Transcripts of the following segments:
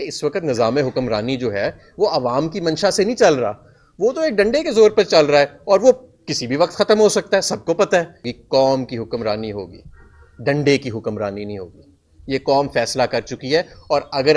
इस वक्त निज़ाम हुक्मरानी जो है वो अवाम की मंशा से नहीं चल रहा, वो तो एक डंडे के जोर पर चल रहा है और वो किसी भी वक्त खत्म हो सकता है, सबको पता है कि कौम की हुक्मरानी होगी, डंडे की हुक्मरानी नहीं होगी। ये कौम फैसला कर चुकी है। और अगर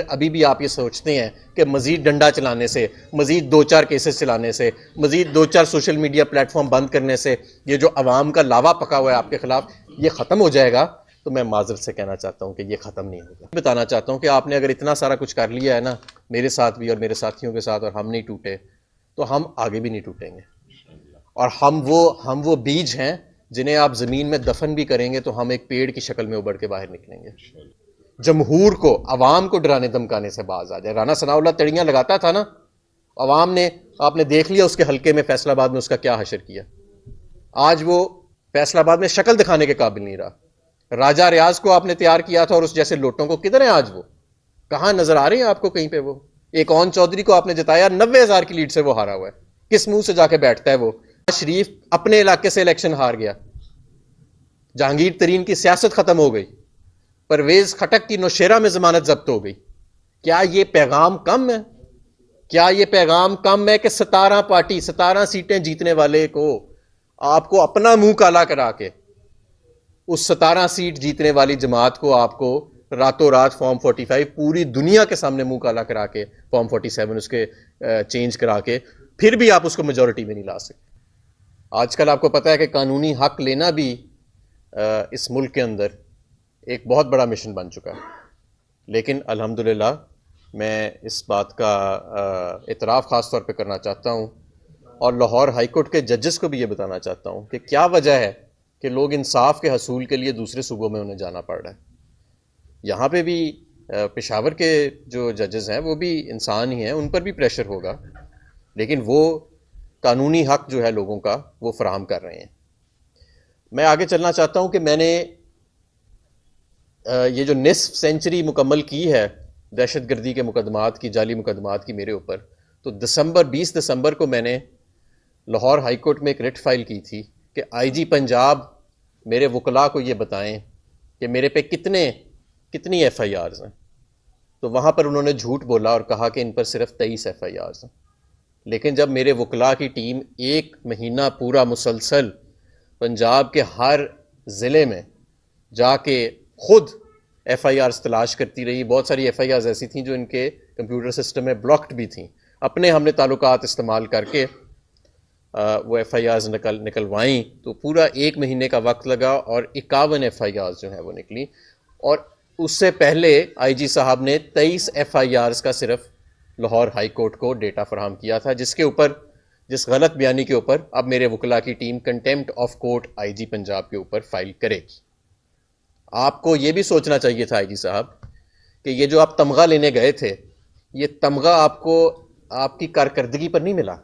अभी भी आप ये सोचते हैं कि मजीद डंडा चलाने से, मजीद 2-4 केसेस चलाने से, मजीद 2-4 सोशल मीडिया प्लेटफॉर्म बंद करने से ये जो अवाम का लावा पका हुआ है आपके खिलाफ ये ख़त्म हो जाएगा, तो मैं माजरत से कहना चाहता हूँ कि ये ख़त्म नहीं होगा। बताना चाहता हूँ कि आपने अगर इतना सारा कुछ कर लिया है ना, मेरे साथ भी और मेरे साथियों के साथ, और हम नहीं टूटे, तो हम आगे भी नहीं टूटेंगे। और हम वो बीज हैं जिन्हें आप ज़मीन में दफन भी करेंगे तो हम एक पेड़ की शक्ल में उभर के बाहर निकलेंगे। जमहूर को, अवाम को डराने धमकाने से बाज आ जाए। राना सनाउल्लाह तड़ियाँ लगाता था ना, अवाम ने, आपने देख लिया उसके हल्के में फैसलाबाद में उसका क्या हशर किया। आज वो फैसलाबाद में शक्ल दिखाने के काबिल नहीं रहा। राजा रियाज को आपने तैयार किया था और उस जैसे लोटों को किधर है आज? वो कहाँ नजर आ रहे हैं आपको कहीं पे? वो एक ओन चौधरी को आपने जिताया, 90,000 की लीड से वो हारा हुआ है। किस मुंह से जाके बैठता है वो? शरीफ अपने इलाके से इलेक्शन हार गया, जहांगीर तरीन की सियासत खत्म हो गई, परवेज खटक की नौशेरा में जमानत जब्त हो गई। क्या ये पैगाम कम है? क्या ये पैगाम कम है कि 17 पार्टी 17 सीटें जीतने वाले को आपको अपना मुंह काला करा के, उस 17 सीट जीतने वाली जमात को आपको रातों रात फॉर्म 45 पूरी दुनिया के सामने मुंह काला करा के, फॉर्म 47 उसके चेंज करा के, फिर भी आप उसको मेजॉरिटी में नहीं ला सकते। आजकल आपको पता है कि कानूनी हक लेना भी इस मुल्क के अंदर एक बहुत बड़ा मिशन बन चुका है। लेकिन अल्हम्दुलिल्लाह मैं इस बात का इतराफ़ ख़ास तौर पे करना चाहता हूँ और लाहौर हाई कोर्ट के जजेस को भी ये बताना चाहता हूँ कि क्या वजह है कि लोग इंसाफ के हसूल के लिए दूसरे सूबों में उन्हें जाना पड़ रहा है। यहाँ पे भी पेशावर के जो जजेस हैं वो भी इंसान ही हैं, उन पर भी प्रेशर होगा, लेकिन वो कानूनी हक जो है लोगों का वो फराहम कर रहे हैं। मैं आगे चलना चाहता हूँ कि मैंने ये जो निस्फ सेंचुरी मुकम्मल की है दहशतगर्दी के मुकदमात की, जाली मुकदमात की मेरे ऊपर, तो 20 दिसंबर को मैंने लाहौर हाई कोर्ट में एक रिट फाइल की थी कि आईजी पंजाब मेरे वकला को ये बताएं कि मेरे पे कितनी FIRs हैं। तो वहाँ पर उन्होंने झूठ बोला और कहा कि इन पर सिर्फ 23 FIRs हैं। लेकिन जब मेरे वकला की टीम 1 महीना पूरा मुसलसल पंजाब के हर ज़िले में जाके खुद FIRs तलाश करती रही, बहुत सारी FIRs ऐसी थी जो इनके कंप्यूटर सिस्टम में ब्लॉक्ड भी थी, अपने हमने ताल्लुकात इस्तेमाल करके वो FIRs निकलवाई, तो पूरा 1 महीने का वक्त लगा और 51 FIRs जो है वो निकली। और उससे पहले IG साहब ने 23 FIRs का सिर्फ लाहौर हाई कोर्ट को डेटा फराहम किया था, जिस गलत बयानी के ऊपर अब मेरे वकला की team contempt of court IG Punjab के ऊपर फाइल करेगी। आपको ये भी सोचना चाहिए था IG साहब कि ये जो आप तमगा लेने गए थे, ये तमगा आपको आपकी कारकर्दगी पर नहीं मिला,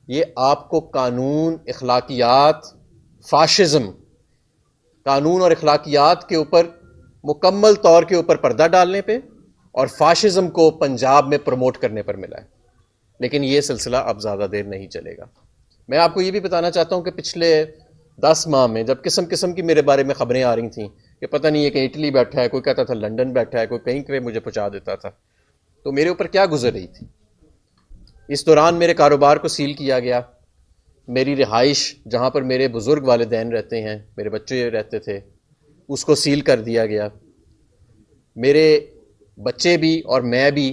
ये आपको कानून, इखलाकियात, फाशिज्म, कानून और इखलाकियात के ऊपर मुकम्मल तौर के ऊपर पर्दा डालने पे और फाशिज्म को पंजाब में प्रमोट करने पर मिला है। लेकिन ये सिलसिला अब ज़्यादा देर नहीं चलेगा। मैं आपको ये भी बताना चाहता हूँ कि पिछले 10 माह में जब किस्म किस्म की मेरे बारे में खबरें आ रही थीं कि पता नहीं है कि इटली बैठा है, कोई कहता था लंदन बैठा है, कोई कहीं पे मुझे पहुँचा देता था, तो मेरे ऊपर क्या गुजर रही थी। इस दौरान मेरे कारोबार को सील किया गया, मेरी रिहाइश जहाँ पर मेरे बुज़ुर्ग वालिदैन रहते हैं, मेरे बच्चे रहते थे, उसको सील कर दिया गया। मेरे बच्चे भी और मैं भी,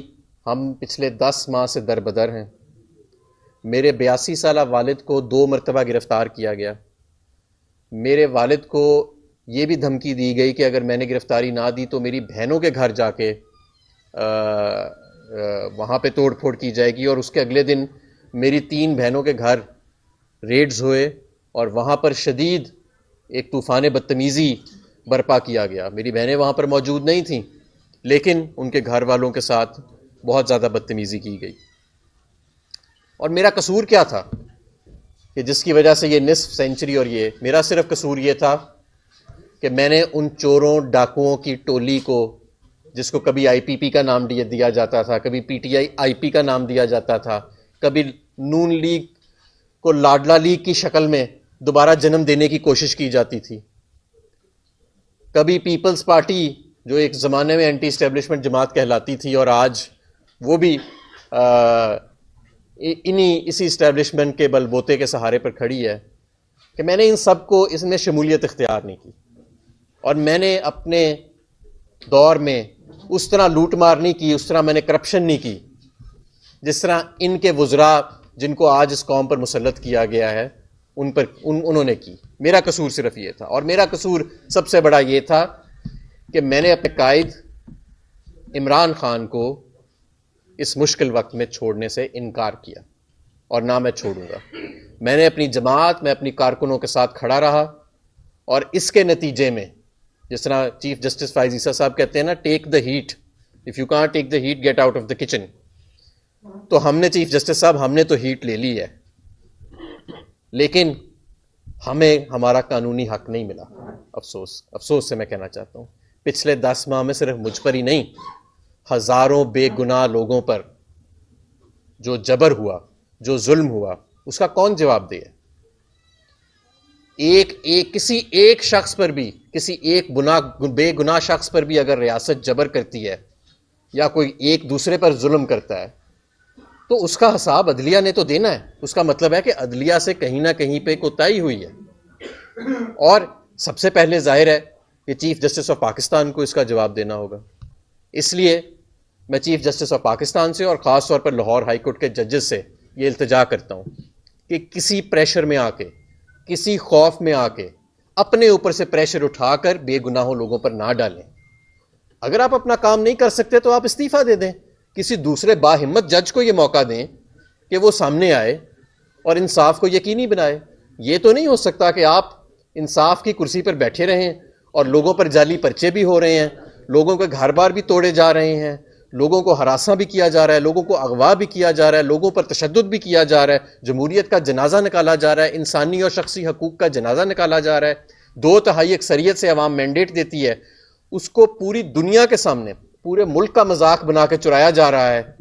हम पिछले 10 माह से दरबदर हैं। मेरे 82 साला वालिद को 2 मरतबा गिरफ़्तार किया गया। मेरे वालिद को ये भी धमकी दी गई कि अगर मैंने गिरफ़्तारी ना दी तो मेरी बहनों के घर जाके वहाँ पे तोड़ फोड़ की जाएगी। और उसके अगले दिन मेरी 3 बहनों के घर रेड्स हुए और वहाँ पर शदीद एक तूफ़ान बदतमीज़ी बर्पा किया गया। मेरी बहनें वहाँ पर मौजूद नहीं थीं, लेकिन उनके घर वालों के साथ बहुत ज़्यादा बदतमीज़ी की गई। और मेरा कसूर क्या था कि जिसकी वजह से ये निस्फ सेंचुरी, और ये मेरा सिर्फ कसूर ये था कि मैंने उन चोरों डाकुओं की टोली को, जिसको कभी IPP का नाम दिया जाता था, कभी PTI IP का नाम दिया जाता था, कभी नून लीग को लाडला लीग की शक्ल में दोबारा जन्म देने की कोशिश की जाती थी, कभी पीपल्स पार्टी जो एक ज़माने में एंटी इस्टेब्लिशमेंट जमात कहलाती थी और आज वो भी इसी इस्टेब्लिशमेंट के बलबोते के सहारे पर खड़ी है, कि मैंने इन सब को इसमें शमूलियत इख्तियार नहीं की और मैंने अपने दौर में उस तरह लूट मार नहीं की, उस तरह मैंने करप्शन नहीं की जिस तरह इनके वुज़रा जिनको आज इस कौम पर मुसल्लत किया गया है उन्होंने की। मेरा कसूर सिर्फ ये था, और मेरा कसूर सबसे बड़ा ये था कि मैंने अपने कायद इमरान खान को इस मुश्किल वक्त में छोड़ने से इनकार किया और ना मैं छोड़ूंगा। मैंने अपनी जमात में अपनी कारकुनों के साथ खड़ा रहा और इसके नतीजे में जिस तरह चीफ जस्टिस फायज ईसा साहब कहते हैं ना, take the heat, if you can't take the heat get out of the kitchen. तो हमने चीफ जस्टिस साहब हमने तो हीट ले ली है, लेकिन हमें हमारा कानूनी हक नहीं मिला। अफसोस से मैं कहना चाहता हूं, पिछले 10 माह में सिर्फ मुझ पर ही नहीं, हजारों बेगुनाह लोगों पर जो जबर हुआ, जो जुल्म हुआ, उसका कौन जवाब दे? किसी एक शख्स पर भी, किसी एक बेगुनाह शख्स पर भी अगर रियासत जबर करती है या कोई एक दूसरे पर जुल्म करता है तो उसका हिसाब अदलिया ने तो देना है। उसका मतलब है कि अदलिया से कहीं ना कहीं पे कोताही हुई है, और सबसे पहले जाहिर है कि चीफ जस्टिस ऑफ पाकिस्तान को इसका जवाब देना होगा। इसलिए मैं चीफ जस्टिस ऑफ पाकिस्तान से और ख़ास तौर पर लाहौर हाई कोर्ट के जजेस से ये इल्तिजा करता हूँ कि किसी प्रेशर में आके, किसी खौफ में आके अपने ऊपर से प्रेशर उठाकर बेगुनाहों लोगों पर ना डालें। अगर आप अपना काम नहीं कर सकते तो आप इस्तीफ़ा दे दें, किसी दूसरे बाहिम्मत जज को ये मौका दें कि वो सामने आए और इंसाफ को यकीनी बनाए। ये तो नहीं हो सकता कि आप इंसाफ की कुर्सी पर बैठे रहें और लोगों पर जाली पर्चे भी हो रहे हैं, लोगों के घर बार भी तोड़े जा रहे हैं, लोगों को हरासा भी किया जा रहा है, लोगों को अगवा भी किया जा रहा है, लोगों पर तशद्दुद भी किया जा रहा है, जमहूरियत का जनाजा निकाला जा रहा है, इंसानी और शख्सी हकूक़ का जनाजा निकाला जा रहा है। 2/3 अक्सरियत से अवाम मैंडेट देती है, उसको पूरी दुनिया के सामने, पूरे मुल्क का मजाक बना के चुराया जा रहा है,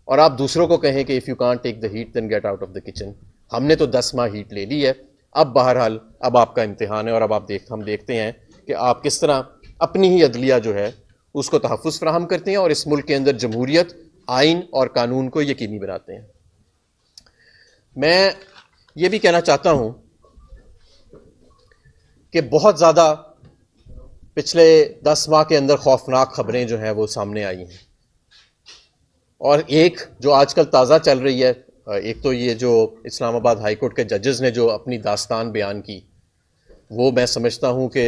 और आप दूसरों को कहें कि if you can't take the heat then get out of the kitchen. हमने तो 10 माह हीट ले ली है, अब बहरहाल अब आपका इम्तिहान है, और अब हम देखते हैं कि आप किस तरह अपनी ही अदलिया जो है उसको तहफ़्फ़ुज़ फराहम करते हैं और इस मुल्क के अंदर जमहूरियत, आइन और कानून को यकीनी बनाते हैं। मैं ये भी कहना चाहता हूँ कि बहुत ज़्यादा पिछले 10 माह के अंदर खौफनाक खबरें जो हैं वो सामने आई हैं, और एक जो आजकल ताज़ा चल रही है, एक तो ये जो इस्लामाबाद हाई कोर्ट के जजेस ने जो अपनी दास्तान बयान की, वो मैं समझता हूँ कि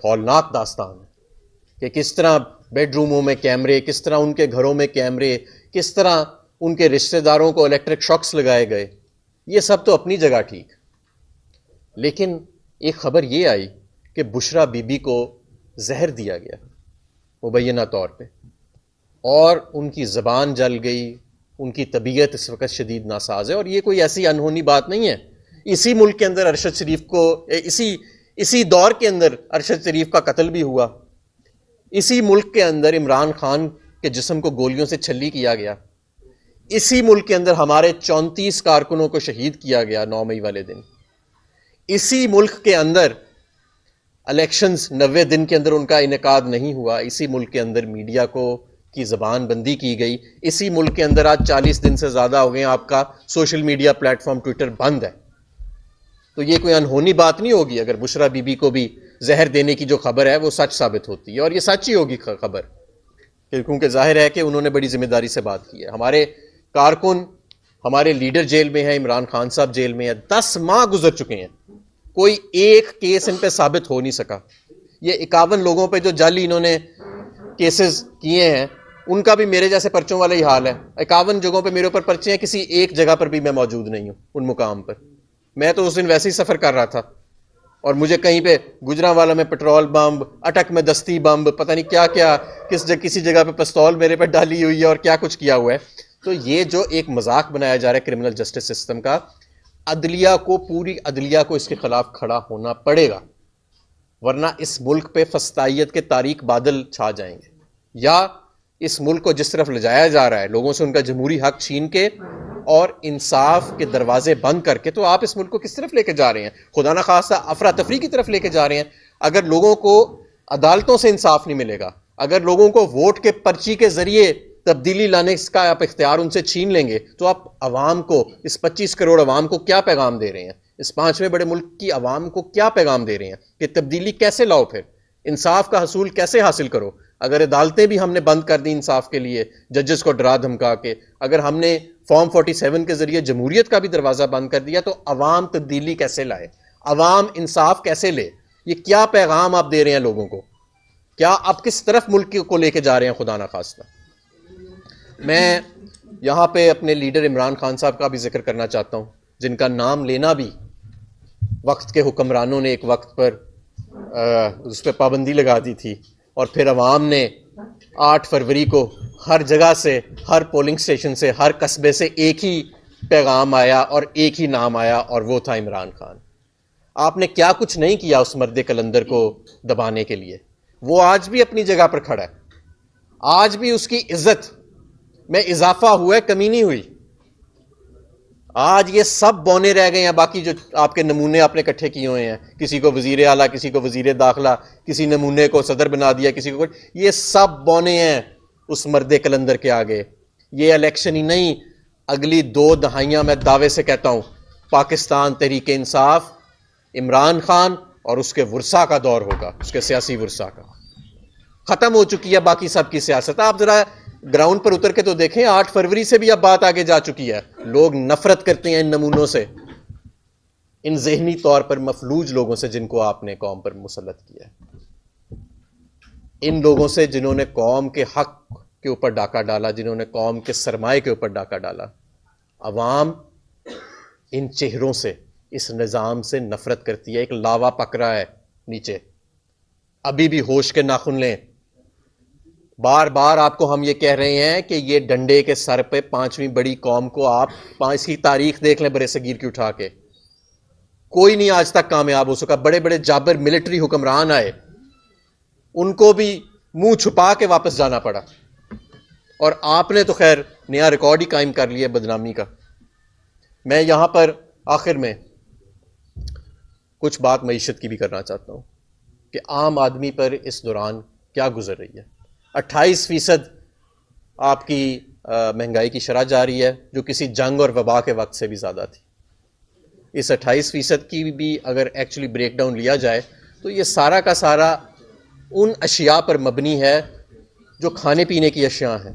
हौलनाक दास्तान है कि किस तरह बेडरूमों में कैमरे, किस तरह उनके घरों में कैमरे, किस तरह उनके रिश्तेदारों को इलेक्ट्रिक शॉक्स लगाए गए। ये सब तो अपनी जगह ठीक, लेकिन एक खबर ये आई कि बुशरा बीबी को जहर दिया गया मुबैना तौर पे, और उनकी ज़बान जल गई, उनकी तबीयत इस वक्त शदीद नासाज है। और ये कोई ऐसी अनहोनी बात नहीं है, इसी मुल्क के अंदर अरशद शरीफ को, इसी दौर के अंदर अरशद शरीफ का कत्ल भी हुआ, इसी मुल्क के अंदर इमरान खान के जिस्म को गोलियों से छल्ली किया गया, इसी मुल्क के अंदर हमारे 34 कारकुनों को शहीद किया गया 9 मई वाले दिन, इसी मुल्क के अंदर इलेक्शंस 90 दिन के अंदर उनका इनेकाद नहीं हुआ, इसी मुल्क के अंदर मीडिया को की ज़बान बंदी की गई, इसी मुल्क के अंदर आज 40 दिन से ज़्यादा हो गए आपका सोशल मीडिया प्लेटफॉर्म ट्विटर बंद है। तो ये कोई अनहोनी बात नहीं होगी अगर बुशरा बीबी को भी जहर देने की जो खबर है वो सच साबित होती है, और ये सच ही होगी खबर, क्योंकि जाहिर है कि उन्होंने बड़ी जिम्मेदारी से बात की है। हमारे कारकुन, हमारे लीडर जेल में है, इमरान खान साहब जेल में है, 10 माह गुजर चुके हैं, कोई एक केस इन पे साबित हो नहीं सका। ये 51 लोगों पे जो जाली इन्होंने केसेस किए हैं, उनका भी मेरे जैसे पर्चों वाला ही हाल है। 51 जगहों पे मेरे ऊपर पर्चे हैं, किसी एक जगह पर भी मैं मौजूद नहीं हूं उन मुकाम पर। मैं तो उस दिन वैसे ही सफ़र कर रहा था और मुझे कहीं पे गुजरांवाला में पेट्रोल बम, अटक में दस्ती बम, पता नहीं क्या क्या, किसी जगह पे पिस्तौल मेरे पे डाली हुई है और क्या कुछ किया हुआ है। तो ये जो एक मजाक बनाया जा रहा है क्रिमिनल जस्टिस सिस्टम का, अदलिया को, पूरी अदलिया को इसके खिलाफ खड़ा होना पड़ेगा, वरना इस मुल्क पे फस्तायत के तारीक बादल छा जाएंगे। या इस मुल्क को जिस तरफ ले जाया जा रहा है, लोगों से उनका जमहूरी हक छीन के और इंसाफ के दरवाजे बंद करके, तो आप इस मुल्क को किस तरफ लेके जा रहे हैं? खुदा ना खास्ता अफरा तफरी की तरफ लेके जा रहे हैं। अगर लोगों को अदालतों से इंसाफ नहीं मिलेगा, अगर लोगों को वोट के पर्ची के जरिए तब्दीली लाने का आप इख्तियार उनसे छीन लेंगे तो आप अवाम को, इस 25 करोड़ अवाम को क्या पैगाम दे रहे हैं? इस 5वें बड़े मुल्क की अवाम को क्या पैगाम दे रहे हैं कि तब्दीली कैसे लाओ, फिर इंसाफ का हसूल कैसे हासिल करो? अगर अदालतें भी हमने बंद कर दी इंसाफ के लिए, जजेस को डरा धमका के, अगर हमने फॉर्म 47 के जरिए जमहूरियत का भी दरवाजा बंद कर दिया, तो अवाम तब्दीली कैसे लाए? अवाम इंसाफ कैसे ले? ये क्या पैगाम आप दे रहे हैं लोगों को? क्या आप किस तरफ मुल्क को लेके जा रहे हैं? खुदा ना खास्ता। मैं यहाँ पे अपने लीडर इमरान खान साहब का भी जिक्र करना चाहता हूँ, जिनका नाम लेना भी वक्त के हुक्मरानों ने एक वक्त पर उस पर पाबंदी लगा दी थी, और फिर अवाम ने 8 फरवरी को हर जगह से, हर पोलिंग स्टेशन से, हर कस्बे से एक ही पैगाम आया और एक ही नाम आया, और वो था इमरान खान। आपने क्या कुछ नहीं किया उस मर्द कलंदर को दबाने के लिए। वो आज भी अपनी जगह पर खड़ा है, आज भी उसकी इज्जत में इजाफा हुआ है, कमी नहीं हुई। आज ये सब बौने रह गए हैं, बाकी जो आपके नमूने आपने इकट्ठे किए हुए हैं, किसी को वजीर आला, किसी को वजीर दाखिला, किसी नमूने को सदर बना दिया, किसी को, ये सब बौने हैं उस मर्द कलंदर के आगे। ये इलेक्शन ही नहीं, अगली 2 दहाइयां मैं दावे से कहता हूं, पाकिस्तान तहरीक इंसाफ, इमरान खान और उसके वुरसा का दौर होगा, उसके सियासी वुरसा का। खत्म हो चुकी है बाकी सबकी सियासत। आप जरा ग्राउंड पर उतर के तो देखें, 8 फरवरी से भी अब बात आगे जा चुकी है। लोग नफरत करते हैं इन नमूनों से, इन ज़हनी तौर पर मफलूज लोगों से जिनको आपने कौम पर मुसल्लत किया है, इन लोगों से जिन्होंने कौम के हक के ऊपर डाका डाला, जिन्होंने कौम के सरमाए के ऊपर डाका डाला। अवाम इन चेहरों से, इस निज़ाम से नफरत करती है। एक लावा पक रहा है नीचे, अभी भी होश के नाखून लें। बार बार आपको हम ये कह रहे हैं कि ये डंडे के सर पे 5वीं बड़ी कौम को, आप 5 की तारीख देख लें बरे सगीर की उठा के, कोई नहीं आज तक कामयाब हो सका। बड़े बड़े जाबर मिलिट्री हुक्मरान आए, उनको भी मुंह छुपा के वापस जाना पड़ा, और आपने तो खैर नया रिकॉर्ड ही कायम कर लिया बदनामी का। मैं यहां पर आखिर में कुछ बात मईशत की भी करना चाहता हूं कि आम आदमी पर इस दौरान क्या गुजर रही है। 28% आपकी महंगाई की शरह जारी है, जो किसी जंग और वबा के वक्त से भी ज़्यादा थी। इस 28% की भी अगर एक्चुअली ब्रेक डाउन लिया जाए तो ये सारा का सारा उन अशिया पर मबनी है जो खाने पीने की अशिया हैं,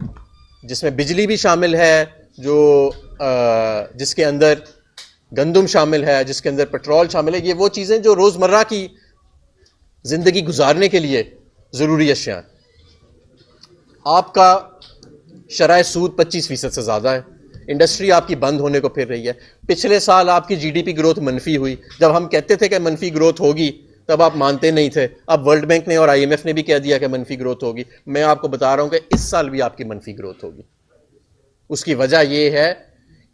जिसमें बिजली भी शामिल है, जो जिसके अंदर गंदम शामिल है, जिसके अंदर पेट्रोल शामिल है। ये वो चीज़ें जो रोज़मर्रा की ज़िंदगी गुजारने के लिए ज़रूरी अशिया हैं। आपका शरह सूद 25% से ज़्यादा है। इंडस्ट्री आपकी बंद होने को फिर रही है। पिछले साल आपकी जीडीपी ग्रोथ मनफी हुई। जब हम कहते थे कि मनफी ग्रोथ होगी तब आप मानते नहीं थे। अब वर्ल्ड बैंक ने और IMF ने भी कह दिया कि मनफी ग्रोथ होगी। मैं आपको बता रहा हूं कि इस साल भी आपकी मनफी ग्रोथ होगी। उसकी वजह यह है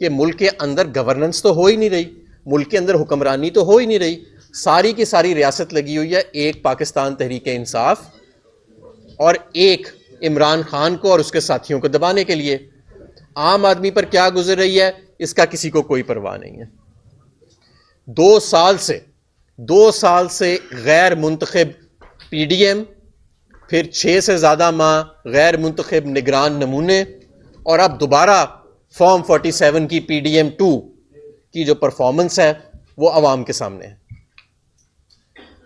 कि मुल्क के अंदर गवर्नेंस तो हो ही नहीं रही, मुल्क के अंदर हुक्मरानी तो हो ही नहीं रही। सारी की सारी रियासत लगी हुई है एक पाकिस्तान तहरीक इंसाफ और एक इमरान खान को और उसके साथियों को दबाने के लिए। आम आदमी पर क्या गुजर रही है इसका किसी को कोई परवाह नहीं है। 2 साल से गैर मुंतखब PDM, फिर 6 से ज़्यादा माह गैर मुंतखब निगरान नमूने, और अब दोबारा फॉर्म 47 की PDM 2 की जो परफॉर्मेंस है वो अवाम के सामने है।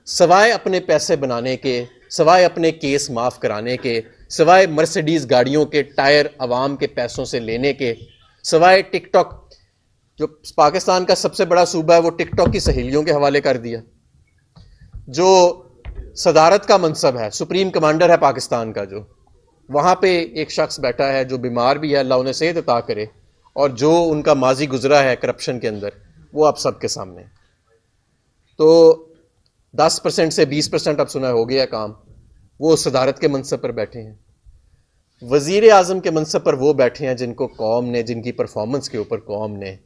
सवाए अपने पैसे बनाने के, सवाए अपने केस माफ़ कराने के, सवाए मर्सिडीज़ गाड़ियों के टायर अवाम के पैसों से लेने के, सवाए टिकटॉक, जो पाकिस्तान का सबसे बड़ा सूबा है वो टिकटॉक की सहेलियों के हवाले कर दिया। जो सदारत का मनसब है, सुप्रीम कमांडर है पाकिस्तान का, जो वहाँ पे एक शख्स बैठा है जो बीमार भी है, अल्लाह उन्हें सेहत अता करे, और जो उनका माजी गुजरा है करप्शन के अंदर, वो आप सबके सामने। तो 10% से 20% अब सुना हो गया काम, वो सदारत के मनसब पर बैठे हैं। वज़ीर आज़म के मनसब पर वो बैठे हैं जिनको कौम ने, जिनकी परफॉर्मेंस के ऊपर कौम ने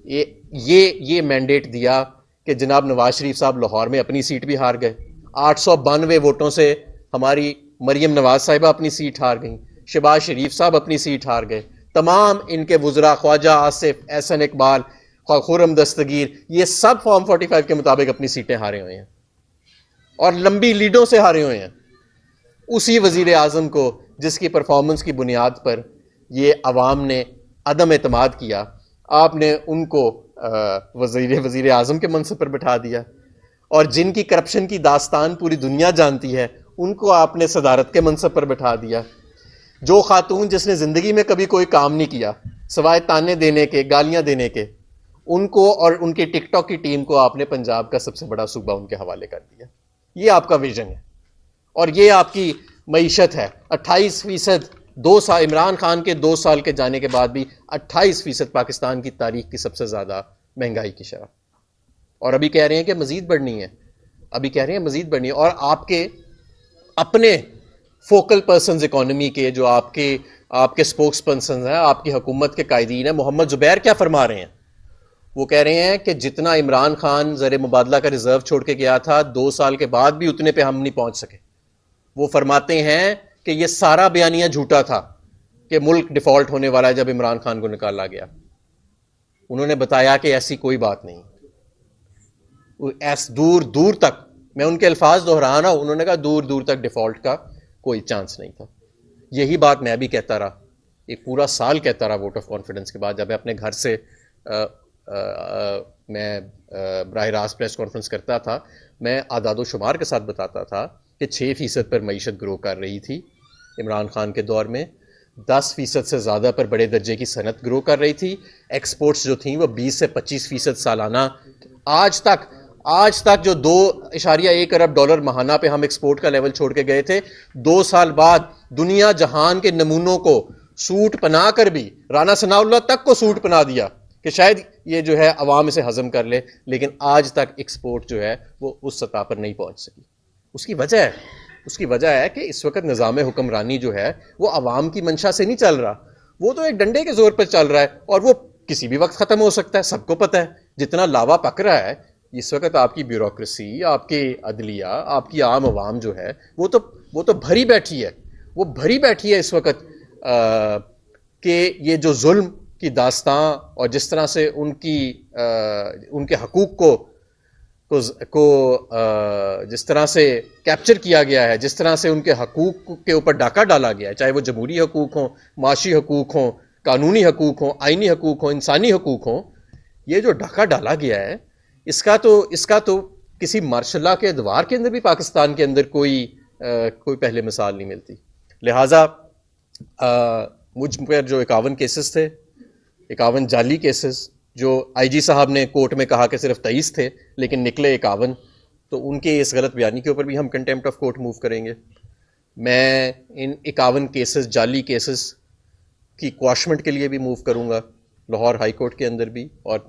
ये मैंडेट दिया कि जनाब नवाज शरीफ साहब लाहौर में अपनी सीट भी हार गए। 892 वोटों से हमारी मरियम नवाज साहिबा अपनी सीट हार गई, शहबाज शरीफ साहब अपनी सीट हार गए, तमाम इनके वुज़रा ख्वाजा आसिफ, एहसन इकबाल, खुर्रम दस्तगीर, ये सब फॉर्म 45 के मुताबिक अपनी सीटें हारे हुए हैं और लंबी लीडों से हारे हुए हैं। उसी वजीर आजम को जिसकी परफॉर्मेंस की बुनियाद पर ये अवाम ने अदम एतमाद किया, आपने उनको वजीर आजम के मनसब पर बिठा दिया, और जिनकी करप्शन की दास्तान पूरी दुनिया जानती है उनको आपने सदारत के मनसब पर बिठा दिया। जो खातून जिसने ज़िंदगी में कभी कोई काम नहीं किया सवाए ताने देने के, गालियां देने के, उनको और उनकी टिकटॉक की टीम को आपने पंजाब का सबसे बड़ा सूबा उनके हवाले कर दिया। ये आपका विजन है और ये आपकी मईशत है। 28% 2 साल इमरान खान के 2 साल के जाने के बाद भी 28% पाकिस्तान की तारीख की सबसे ज़्यादा महंगाई की शरह, और अभी कह रहे हैं कि मज़ीद बढ़नी है, अभी कह रहे हैं मज़ीद बढ़नी है। और आपके अपने फोकल पर्सनस इकोनॉमी के जो आपके स्पोक्स पर्सन हैं, आपकी हुकूमत के कायदीन हैं, मोहम्मद जुबैर क्या फरमा रहे हैं? वो कह रहे हैं कि जितना इमरान खान ज़र मुबादला का रिजर्व छोड़ के गया था 2 साल के बाद भी उतने पे हम नहीं पहुंच सके। वो फरमाते हैं कि ये सारा बयानिया झूठा था कि मुल्क डिफॉल्ट होने वाला है जब इमरान खान को निकाला गया। उन्होंने बताया कि ऐसी कोई बात नहीं, दूर दूर तक, मैं उनके अल्फाज दोहरा रहा हूं, उन्होंने कहा दूर दूर तक डिफॉल्ट का कोई चांस नहीं था। यही बात मैं भी कहता रहा, एक पूरा साल कहता रहा वोट ऑफ कॉन्फिडेंस के बाद। जब मैं अपने घर से मैं बराह रास्त प्रेस कॉन्फ्रेंस करता था, मैं आदादो शुमार के साथ बताता था कि 6% पर मईशत ग्रो कर रही थी इमरान खान के दौर में, 10% से ज़्यादा पर बड़े दर्जे की सनत ग्रो कर रही थी, एक्सपोर्ट्स जो थी वो 20 से 25% सालाना। आज तक जो $2.1 अरब माहाना पे हम एक्सपोर्ट का लेवल छोड़ के गए थे, 2 साल बाद दुनिया जहान के नमूनों को सूट पना कर भी राना सनाउल्लाह तक को सूट पना दिया कि शायद ये जो है अवाम इसे हजम कर ले, लेकिन आज तक एक्सपोर्ट जो है वो उस सतह पर नहीं पहुंच सकी। उसकी वजह है कि इस वक्त निज़ाम हुक्मरानी जो है वो अवाम की मंशा से नहीं चल रहा, वो तो एक डंडे के जोर पर चल रहा है, और वो किसी भी वक्त ख़त्म हो सकता है, सबको पता है। जितना लावा पक रहा है इस वक्त आपकी ब्यूरोक्रेसी, आपके अदलिया, आपकी आम आवाम जो है वो तो भरी बैठी है, वो भरी बैठी है इस वक्त कि ये जो जुल्म की दास्तां और जिस तरह से उनके हकूक़ को जिस तरह से कैप्चर किया गया है, जिस तरह से उनके हकूक़ के ऊपर डाका डाला गया है, चाहे वो जमहूरी हकूक़ हों, माशी हकूक़ हों, कानूनी हकूक़ हों, आइनी हकूक़ हों, इंसानी हकूक़ हों, ये जो डाका डाला गया है इसका तो किसी मार्शल लॉ के अदवार के अंदर भी पाकिस्तान के अंदर कोई पहले मिसाल नहीं मिलती। लिहाजा मुझ पर जो 51 केसेस थे, 51 जाली केसेस, जो आईजी साहब ने कोर्ट में कहा कि सिर्फ 23 थे लेकिन निकले 51, तो उनके इस गलत बयानी के ऊपर भी हम कंटेम्प्ट ऑफ कोर्ट मूव करेंगे। मैं इन 51 केसेस, जाली केसेस की क्वाशमेंट के लिए भी मूव करूंगा लाहौर हाई कोर्ट के अंदर भी, और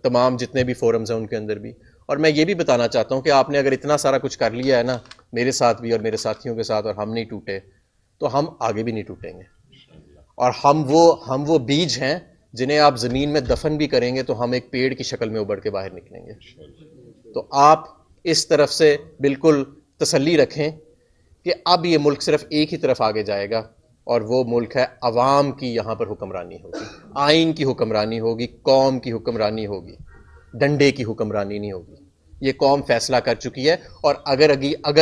तमाम जितने भी फोरम्स हैं उनके अंदर भी। और मैं ये भी बताना चाहता हूँ कि आपने अगर इतना सारा कुछ कर लिया है ना, मेरे साथ भी और मेरे साथियों के साथ, और हम नहीं टूटे, तो हम आगे भी नहीं टूटेंगे। और हम वो बीज हैं जिन्हें आप ज़मीन में दफन भी करेंगे तो हम एक पेड़ की शक्ल में उबड़ के बाहर निकलेंगे। तो आप इस तरफ से बिल्कुल तसल्ली रखें कि अब ये मुल्क सिर्फ एक ही तरफ आगे जाएगा, और वो मुल्क है अवाम की। यहाँ पर हुक्मरानी होगी, आइन की हुक्मरानी होगी, कौम की हुक्मरानी होगी, डंडे की हुक्मरानी नहीं होगी। ये कौम फैसला कर चुकी है। और अगर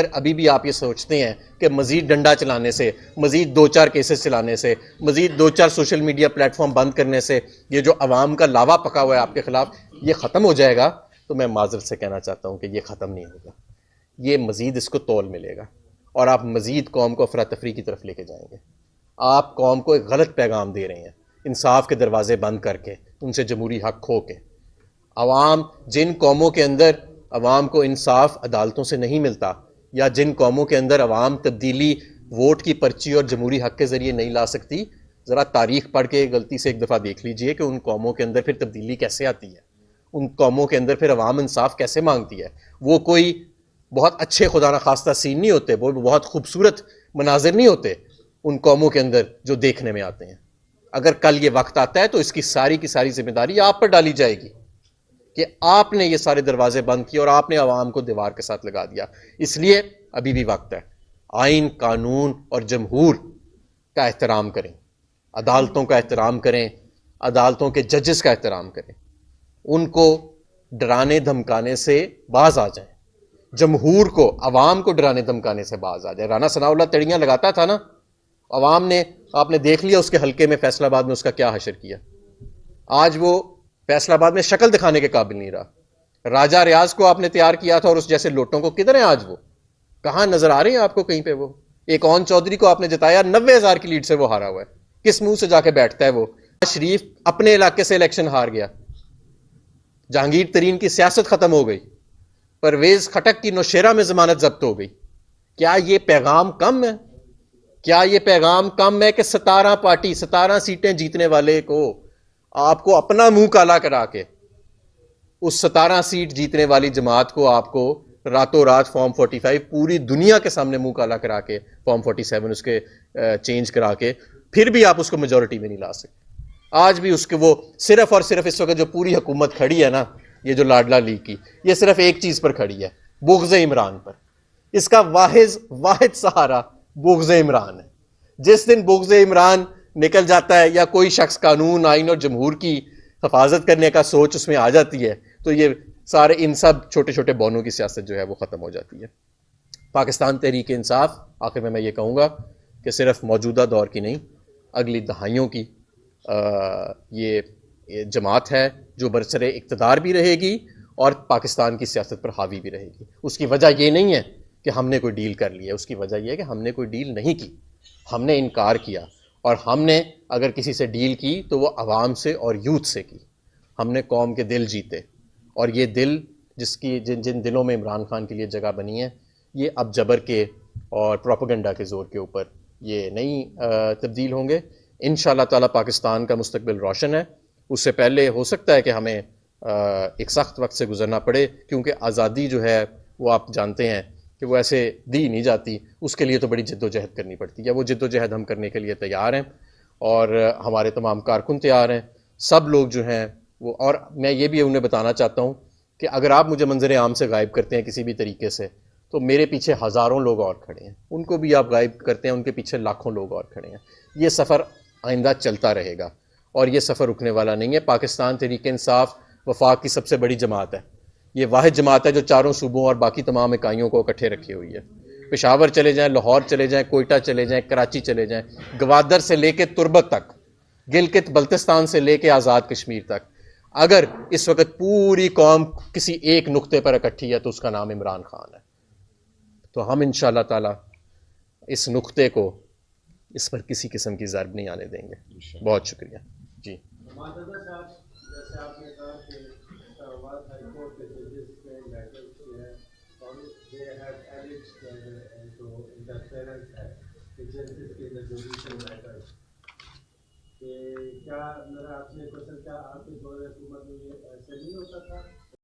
अभी भी आप ये सोचते हैं कि मज़ीद डंडा चलाने से, मज़ीद 2-4 केसेस चलाने से, मज़ीद 2-4 सोशल मीडिया प्लेटफॉर्म बंद करने से ये जो अवाम का लावा पका हुआ है आपके ख़िलाफ़ ये ख़त्म हो जाएगा, तो मैं माज़रत से कहना चाहता हूँ कि ये ख़त्म नहीं होगा। ये मज़ीद इसको तोल मिलेगा और आप मज़ीद कौम को अफरा तफरी की तरफ लेके जाएंगे। आप कौम को एक गलत पैगाम दे रहे हैं इंसाफ के दरवाजे बंद करके, उनसे जमहूरी हक खो के। जिन कौमों के अंदर अवाम को इंसाफ अदालतों से नहीं मिलता, या जिन कौमों के अंदर अवाम तब्दीली वोट की पर्ची और जमहूरी हक के ज़रिए नहीं ला सकती, ज़रा तारीख़ पढ़ के गलती से एक दफ़ा देख लीजिए कि उन कौमों के अंदर फिर तब्दीली कैसे आती है, उन कौमों के अंदर फिर अवाम इंसाफ कैसे मांगती है। वो कोई बहुत अच्छे खुदा न खास्ता सीन नहीं होते, वो बहुत खूबसूरत मनाजिर नहीं होते उन कौमों के अंदर जो देखने में आते हैं। अगर कल ये वक्त आता है तो इसकी सारी की सारी जिम्मेदारी आप पर डाली जाएगी कि आपने ये सारे दरवाजे बंद किए और आपने अवाम को दीवार के साथ लगा दिया। इसलिए अभी भी वक्त है। आइन, कानून और जमहूर का एहतराम करें, अदालतों का एहतराम करें, अदालतों के जजेस का एहतराम करें, उनको डराने धमकाने से बाज आ जाएं। जमहूर को, अवाम को डराने धमकाने से बाज आ जाए। राना सनाउल्लाह तड़ियां लगाता था ना, अवाम ने, आपने देख लिया उसके हल्के में फैसलाबाद में उसका क्या हशर किया। आज वो फैसलाबाद में शक्ल दिखाने के काबिल नहीं रहा। राजा रियाज को आपने तैयार किया था और उस जैसे लोटों को किधर है आज? वो कहां नजर आ रहे हैं आपको कहीं पे? वो एक ओन चौधरी को आपने जिताया, 90,000 की लीड से वो हारा हुआ है। किस मुंह से जाके बैठता है वो? शरीफ अपने इलाके से इलेक्शन हार गया, जहांगीर तरीन की सियासत खत्म हो गई, परवेज खटक की नौशेरा में जमानत जब्त हो गई। क्या यह पैगाम कम है? क्या यह पैगाम कम है कि 17 पार्टी 17 सीटें जीतने वाले को आपको अपना मुंह काला करा के, उस 17 सीट जीतने वाली जमात को आपको रातों रात फॉर्म 45 पूरी दुनिया के सामने मुंह काला करा के, फॉर्म 47 उसके चेंज करा के, फिर भी आप उसको मेजोरिटी में नहीं ला सकते। आज भी उसके वो सिर्फ और सिर्फ इस वक्त जो पूरी हुकूमत खड़ी है ना, ये जो लाडला लीग की, ये सिर्फ एक चीज पर खड़ी है, बुग़्ज़ इमरान पर। इसका वाहिद सहारा बुग़्ज़ इमरान है। जिस दिन बुग़्ज़ इमरान निकल जाता है या कोई शख्स कानून, आइन और जमहूर की हिफाजत करने का सोच उसमें आ जाती है, तो ये सारे इन सब छोटे छोटे बौनों की सियासत जो है वो ख़त्म हो जाती है। पाकिस्तान तहरीक इंसाफ, आखिर में मैं ये कहूँगा कि सिर्फ मौजूदा दौर की नहीं, अगली दहाइयों की ये जमात है जो बरसरे इक़्तिदार भी रहेगी और पाकिस्तान की सियासत पर हावी भी रहेगी। उसकी वजह ये नहीं है कि हमने कोई डील कर ली है, उसकी वजह यह है कि हमने कोई डील नहीं की, हमने इनकार किया। और हमने अगर किसी से डील की तो वो अवाम से और यूथ से की। हमने कौम के दिल जीते, और ये दिल जिसकी जिन जिन दिलों में इमरान खान के लिए जगह बनी है, ये अब जबर के और प्रोपेगेंडा के ज़ोर के ऊपर ये नहीं तब्दील होंगे। इंशाअल्लाह ताला पाकिस्तान का मुस्तकबिल रोशन है। उससे पहले हो सकता है कि हमें एक सख्त वक्त से गुजरना पड़े, क्योंकि आज़ादी जो है वो आप जानते हैं कि वो ऐसे दी नहीं जाती, उसके लिए तो बड़ी जद्दोजहद करनी पड़ती है। वो जद्दोजहद हम करने के लिए तैयार हैं और हमारे तमाम कारकुन तैयार हैं, सब लोग जो हैं वो। और मैं ये भी उन्हें बताना चाहता हूँ कि अगर आप मुझे मंजर आम से गायब करते हैं किसी भी तरीके से, तो मेरे पीछे हज़ारों लोग और खड़े हैं, उनको भी आप गायब करते हैं, उनके पीछे लाखों लोग और खड़े हैं। ये सफ़र आइंदा चलता रहेगा और ये सफ़र रुकने वाला नहीं है। पाकिस्तान तहरीक इंसाफ वफाक की सबसे बड़ी जमात है। ये वाहिद जमात है जो चारों सूबों और बाकी तमाम इकाइयों को इकट्ठे रखे हुई है। पेशावर चले जाएं, लाहौर चले जाएं, कोयटा चले जाएं, कराची चले जाएं, गवादर से लेके तुर्बत तक, गिलगित बल्तिस्तान से लेके आज़ाद कश्मीर तक, अगर इस वक्त पूरी कौम किसी एक नुक्ते पर इकट्ठी है तो उसका नाम इमरान खान है। तो हम इंशाअल्लाह ताला इस नुक्ते को, इस पर किसी किस्म की ज़र्ब नहीं आने देंगे। बहुत शुक्रिया जी। क्या मेरा आपसे क्वेश्चन, क्या आपके दौर हुकूमत में ये ऐसे नहीं होता था